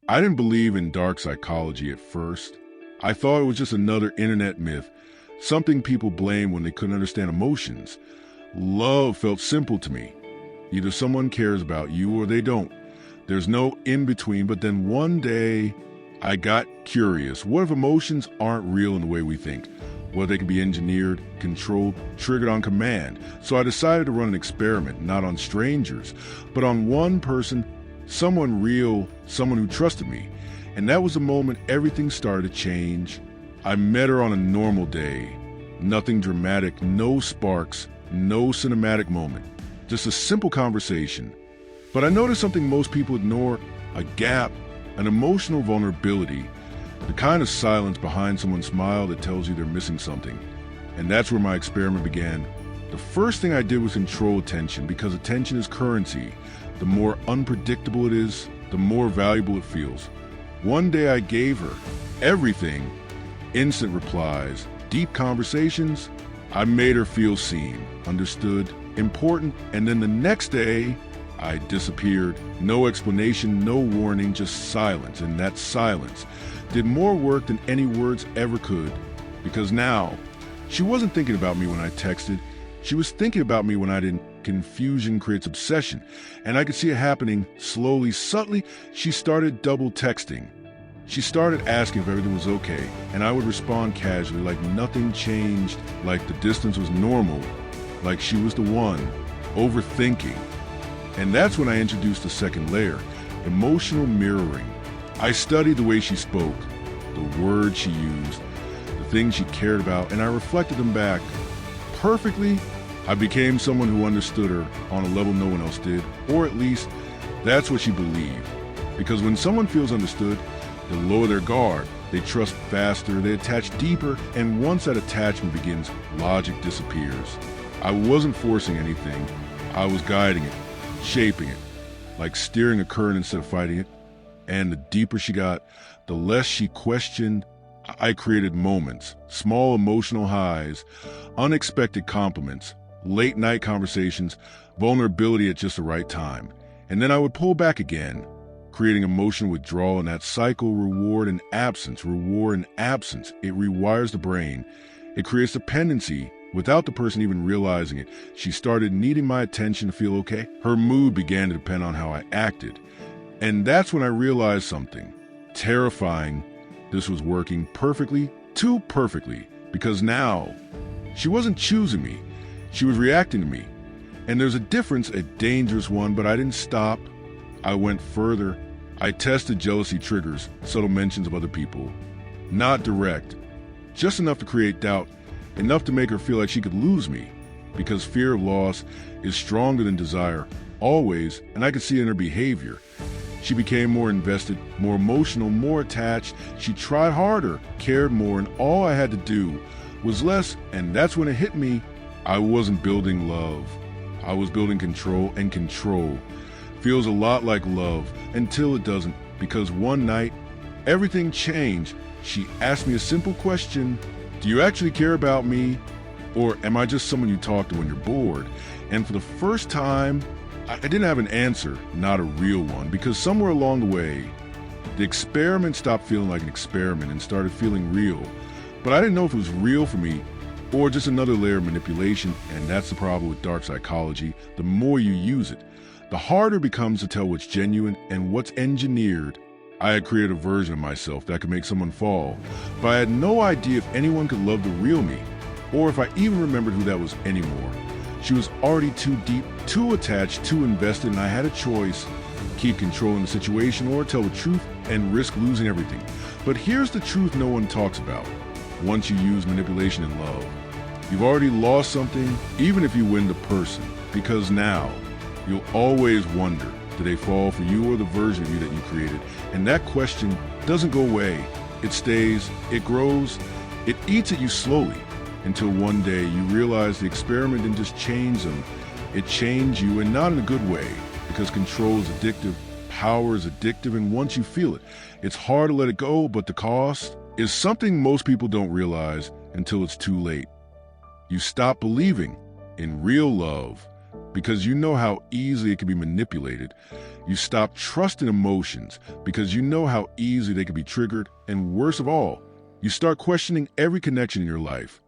I didn't believe in dark psychology at first. I thought it was just another internet myth, something people blame when they couldn't understand emotions. Love felt simple to me. Either someone cares about you or they don't. There's no in-between, but then one day I got curious. What if emotions aren't real in the way we think? Well, they can be engineered, controlled, triggered on command. So I decided to run an experiment, not on strangers, but on one person, someone real, someone who trusted me. And that was the moment everything started to change. I met her on a normal day. Nothing dramatic, no sparks, no cinematic moment. Just a simple conversation. But I noticed something most people ignore, a gap, an emotional vulnerability, the kind of silence behind someone's smile that tells you they're missing something. And that's where my experiment began. The first thing I did was control attention, because attention is currency. The more unpredictable it is, the more valuable it feels. One day I gave her everything, instant replies, deep conversations. I made her feel seen, understood, important, and then the next day, I disappeared. No explanation, no warning, just silence. And that silence did more work than any words ever could. Because now, she wasn't thinking about me when I texted. She was thinking about me when I didn't. Confusion creates obsession. And I could see it happening slowly, subtly. She started double texting. She started asking if everything was okay. And I would respond casually, like nothing changed, like the distance was normal, like she was the one, overthinking. And that's when I introduced the second layer, emotional mirroring. I studied the way she spoke, the words she used, the things she cared about, and I reflected them back. Perfectly, I became someone who understood her on a level no one else did, or at least that's what she believed. Because when someone feels understood, they lower their guard, they trust faster, they attach deeper, and once that attachment begins, logic disappears. I wasn't forcing anything, I was guiding it. Shaping it, like steering a current instead of fighting it. And the deeper she got, the less she questioned. I created moments, small emotional highs, unexpected compliments, late night conversations, vulnerability at just the right time. And then I would pull back again, creating emotional withdrawal, and that cycle, reward and absence, reward and absence. It rewires the brain. It creates dependency. Without the person even realizing it, she started needing my attention to feel okay. Her mood began to depend on how I acted. And that's when I realized something terrifying. This was working perfectly, too perfectly, because now she wasn't choosing me. She was reacting to me. And there's a difference, a dangerous one, but I didn't stop. I went further. I tested jealousy triggers, subtle mentions of other people. Not direct, just enough to create doubt. Enough to make her feel like she could lose me, because fear of loss is stronger than desire, always, and I could see it in her behavior. She became more invested, more emotional, more attached. She tried harder, cared more, and all I had to do was less, and that's when it hit me. I wasn't building love. I was building control, and control feels a lot like love until it doesn't, because one night, everything changed. She asked me a simple question. Do you actually care about me, or am I just someone you talk to when you're bored? And for the first time, I didn't have an answer, not a real one, because somewhere along the way, the experiment stopped feeling like an experiment and started feeling real. But I didn't know if it was real for me or just another layer of manipulation, and that's the problem with dark psychology. The more you use it, the harder it becomes to tell what's genuine and what's engineered. I had created a version of myself that could make someone fall, but I had no idea if anyone could love the real me, or if I even remembered who that was anymore. She was already too deep, too attached, too invested, and I had a choice: keep controlling the situation or tell the truth and risk losing everything. But here's the truth no one talks about. Once you use manipulation in love, you've already lost something, even if you win the person, because now you'll always wonder, do they fall for you or the version of you that you created? And that question doesn't go away. It stays, it grows, it eats at you slowly, until one day you realize the experiment didn't just change them, it changed you, and not in a good way, because control is addictive, power is addictive, and once you feel it, it's hard to let it go, but the cost is something most people don't realize until it's too late. You stop believing in real love because you know how easily it can be manipulated. You stop trusting emotions because you know how easily they can be triggered. And worst of all, you start questioning every connection in your life,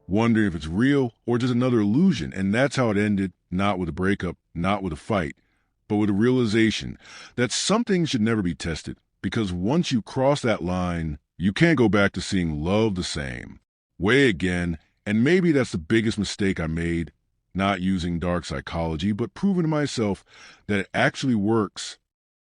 wondering if it's real or just another illusion. And that's how it ended, not with a breakup, not with a fight, but with a realization that some things should never be tested, because once you cross that line, you can't go back to seeing love the same way again. And maybe that's the biggest mistake I made, not using dark psychology, but proving to myself that it actually works